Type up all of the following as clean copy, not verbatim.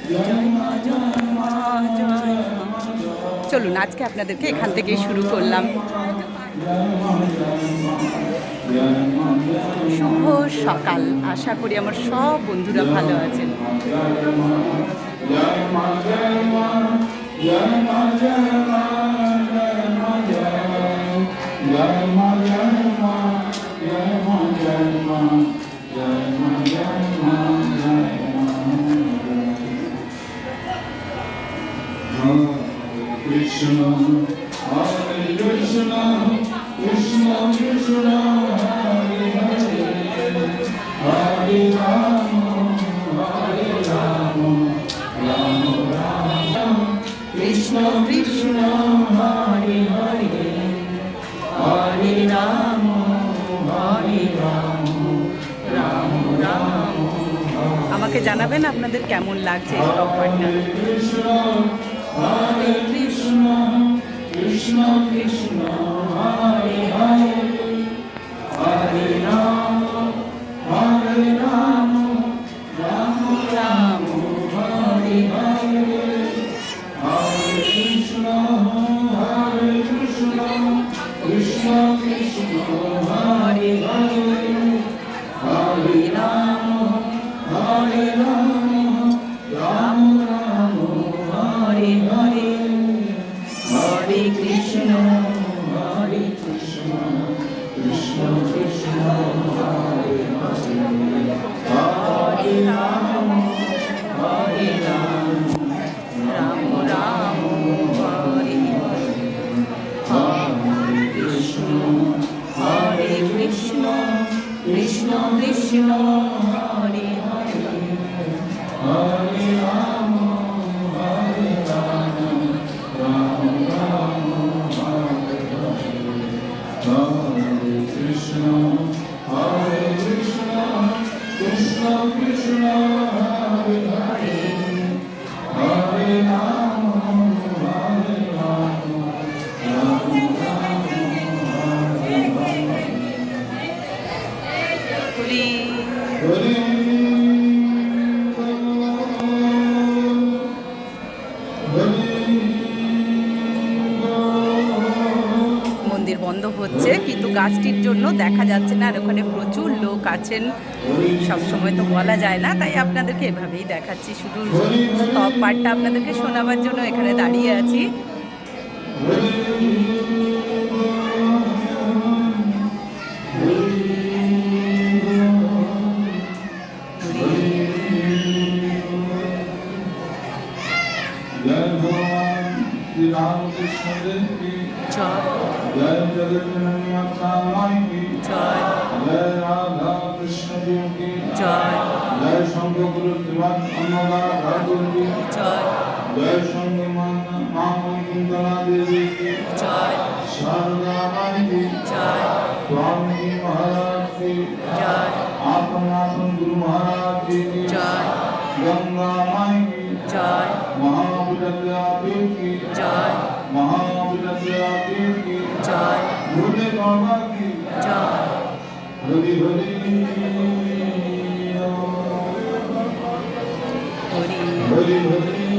জয় মা জয় মা জয় মা। চলুন আজকে আপনাদেরকে এখান থেকেই শুরু করলাম। শুভ সকাল, আশা করি আমার সব বন্ধুরা ভালো আছেন। Krishna, Hare Krishna, Krishna Krishna, Hare Hare, Hare Rama, Hare Rama, Rama Rama, Krishna Krishna, Hare Hare, Hare Rama, Hare Rama, Rama Rama. আমাকে জানাবেন আপনাদের কেমন লাগছে এই ব্লগটা। Hare Krishna, Krishna Krishna, Hare Hare, Hare Rama, Hare Rama, Rama Rama, Hare Hare, Hare Krishna, Hare Krishna, Krishna Krishna, Hare Hare, Hare Rama, Hare Rama, Rama Rama, Hare Hare, Hare Krishna, Hare Krishna, Krishna Krishna, Hare Hare, Hare Rama, Hare Rama, Rama Rama, Hare Hare, Hare Krishna, Hare Krishna, Krishna Krishna, Hare Hare, Hare Rama, Hare Rama, Rama Rama, Hare Hare, Hare Krishna, Hare Krishna, Krishna Krishna, Hare Hare, Hare Rama, Hare Rama, Rama Rama, Hare Hare. Hari Hare মন্দির বন্ধ হচ্ছে, কিন্তু গাছটির জন্য দেখা যাচ্ছে না, আর ওখানে প্রচুর লোক আছেন। সবসময় তো বলা যায় না, তাই আপনাদেরকে এভাবেই দেখাচ্ছি। শুধু স্তব পাঠটা আপনাদেরকে শোনাবার জন্য এখানে দাঁড়িয়ে আছি। जय भगवान श्री रामकृष्ण देव की জয় जय जगत जननी माता माई की জয় जय राधा कृष्ण देव की জয় जय शंकर गुरु श्रीमद अन्नदा ठाकुर की জয় जय शंकर मामन कुंदना देवी की জয় शारदा माई की জয় स्वामी जी महाराज की জয় आपन आपन गुरु महाराज जी की জয় गंगा माई की জয় महाविद्या पीठ की জয় महाविद्या पीठ की জয় भोले बाबा की জয় हरि हरि হরি हरि हरि हरि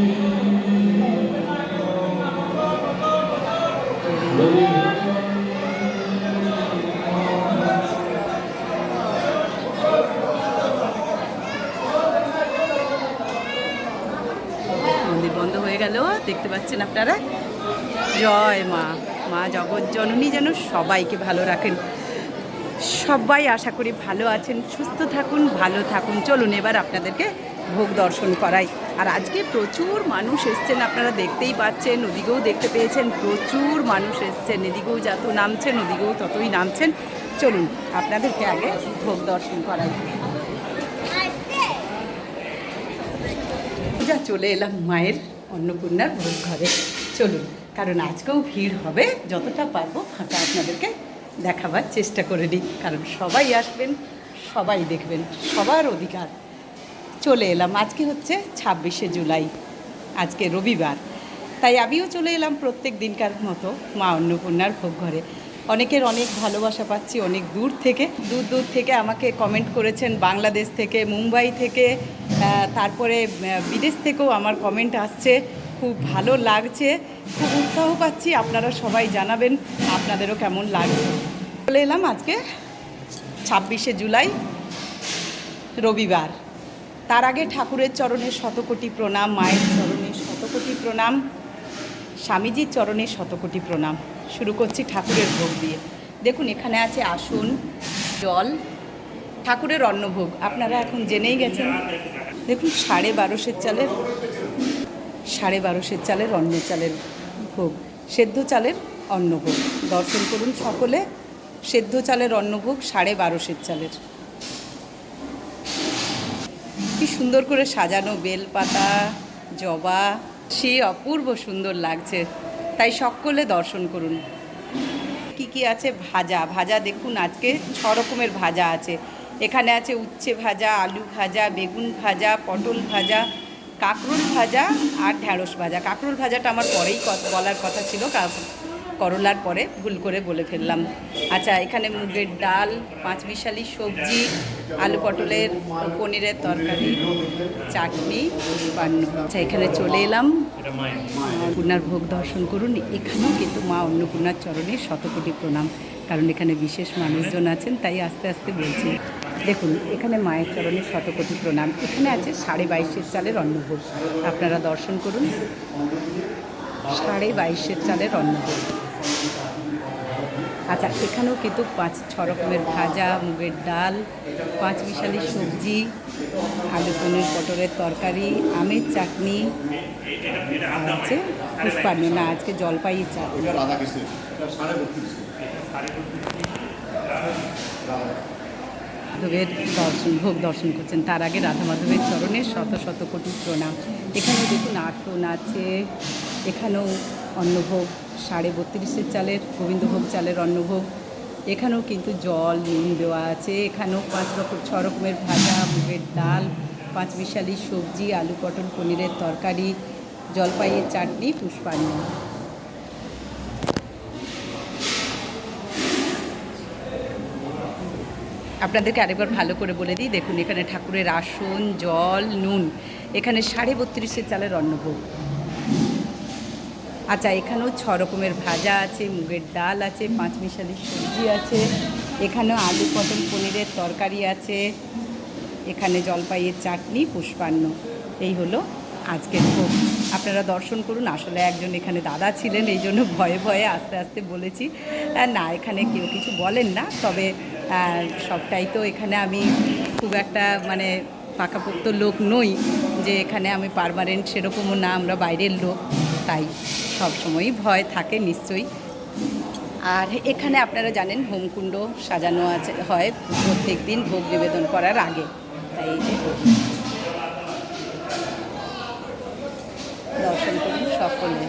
মন্দির বন্ধ হয়ে গেল, দেখতে পাচ্ছেন আপনারা। জয় মা, মা জগৎ জননী যেন সবাইকে ভালো রাখেন। সবাই আশা করি ভালো আছেন, সুস্থ থাকুন, ভালো থাকুন। চলুন এবার আপনাদেরকে ভোগ দর্শন করাই। আর আজকে প্রচুর মানুষ এসছেন, আপনারা দেখতেই পাচ্ছেন। ওদিকেও দেখতে পেয়েছেন প্রচুর মানুষ এসছেন, এদিকেও যত নামছেন ওদিকেও ততই নামছেন। চলুন আপনাদেরকে আগে ভোগ দর্শন করাই। যা চলে এলাম মায়ের অন্নপূর্ণার ভোগ ঘরে। চলুন, কারণ আজকেও ভিড় হবে, যতটা পারবো ফাঁকা আপনাদেরকে দেখাবার চেষ্টা করে নিই। কারণ সবাই আসবেন, সবাই দেখবেন, সবার অধিকার। চলে এলাম, আজকে হচ্ছে 26শে জুলাই, আজকে রবিবার, তাই আমিও চলে এলাম প্রত্যেক দিনকার মতো মা অন্নপূর্ণার ভোগ ঘরে। অনেকের অনেক ভালোবাসা পাচ্ছি অনেক দূর থেকে আমাকে কমেন্ট করেছেন, বাংলাদেশ থেকে, মুম্বাই থেকে, তারপরে বিদেশ থেকেও আমার কমেন্ট আসছে। খুব ভালো লাগছে, খুব উৎসাহ পাচ্ছি। আপনারা সবাই জানাবেন আপনাদেরও কেমন লাগছে। চলে এলাম আজকে 26শে জুলাই রবিবার। তার আগে ঠাকুরের চরণে শতকোটি প্রণাম, মায়ের চরণে শতকোটি প্রণাম, স্বামীজির চরণে শতকোটি প্রণাম। শুরু করছি ঠাকুরের ভোগ দিয়ে। দেখুন এখানে আছে আসন, জল, ঠাকুরের অন্নভোগ আপনারা এখন জেনেই গেছেন। দেখুন 12.5 চালের অন্ন চালের ভোগ, সেদ্ধ চালের অন্নভোগ। দর্শন করুন সকলে, সেদ্ধ চালের অন্নভোগ 12.5 চালের। কি সুন্দর করে সাজানো, বেলপাতা, জবা, সে অপূর্ব সুন্দর লাগছে। তাই সকলে দর্শন করুন। কি আছে? ভাজা দেখুন আজকে 6 রকমের ভাজা আছে। এখানে আছে উচ্ছে ভাজা, আলু ভাজা, বেগুন ভাজা, পটল ভাজা, কাঁকরোল ভাজা আর ঢ্যাঁড়স ভাজা। কাঁকরোল ভাজাটা আমার পরেই বলার কথা ছিল, করলার পরে ভুল করে বলে ফেললাম। আচ্ছা, এখানে মুগের ডাল, 5 মিশালি সবজি, আলু পটলের পনিরের তরকারি, চাটনি, পুষ্পান্ন। আচ্ছা, এখানে চলে এলাম, অন্নপূর্ণার ভোগ দর্শন করুন। এখানেও কিন্তু মা অন্নপূর্ণার চরণে শতকোটি প্রণাম, কারণ এখানে বিশেষ মানুষজন আছেন, তাই আস্তে আস্তে বলছি। দেখুন এখানে মায়ের চরণে শতকোটি প্রণাম। এখানে আছে 22.5 চালের অন্নভোগ, আপনারা দর্শন করুন। 22.5 চালের অন্নভোগ। আচ্ছা, এখানেও কিন্তু 5-6 রকমের ভাজা, মুগের ডাল, 5 মিশালি সবজি, আলু পনির পটলের তরকারি, আমের চাটনি, আর আছে পুষ্পান্ন, না আজকে জলপাইয়ের চাটনি। মাধবের ভোগ দর্শন করছেন, তার আগে রাধা মাধবের চরণে শত কোটি প্রণাম। এখানে দেখুন আসন আছে, এখানেও অন্নভোগ 32.5 চালের, গোবিন্দভোগ চালের অন্নভোগ। এখানেও কিন্তু জল নুন দেওয়া আছে। এখানেও 6 রকমের ভাজা, মুগের ডাল, 5 মিশালি সবজি, আলু পটল পনিরের তরকারি, জলপাইয়ের চাটনি, পুষ্পান্ন। আপনাদেরকে আরেকবার ভালো করে বলে দিই, দেখুন এখানে ঠাকুরের আসন, জল, নুন। এখানে 32.5 চালের অন্নভোগ। আচ্ছা, এখানেও 6 রকমের ভাজা আছে, মুগের ডাল আছে, 5 মিশালি সবজি আছে, এখানেও আলু পটল পনিরের তরকারি আছে, এখানে জলপাইয়ের চাটনি, পুষ্পান্ন। এই হলো আজকের ভোগ। আপনারা দর্শন করুন। আসলে একজন এখানে দাদা ছিলেন, এই জন্য ভয়ে ভয়ে আস্তে আস্তে বলেছি। না, এখানে কেউ কিছু বলেন না, তবে সবটাই তো এখানে আমি খুব একটা মানে পাকাপোক্ত লোক নই যে এখানে আমি পার্মানেন্ট, সেরকমও না, আমরা বাইরের লোক, তাই সবসময়ই ভয় থাকে নিশ্চয়ই। আর এখানে আপনারা জানেন হোমকুণ্ড সাজানো আছে, হয় প্রত্যেক দিন ভোগ নিবেদন করার আগে, তাই এই যে দর্শন করুন সকলে।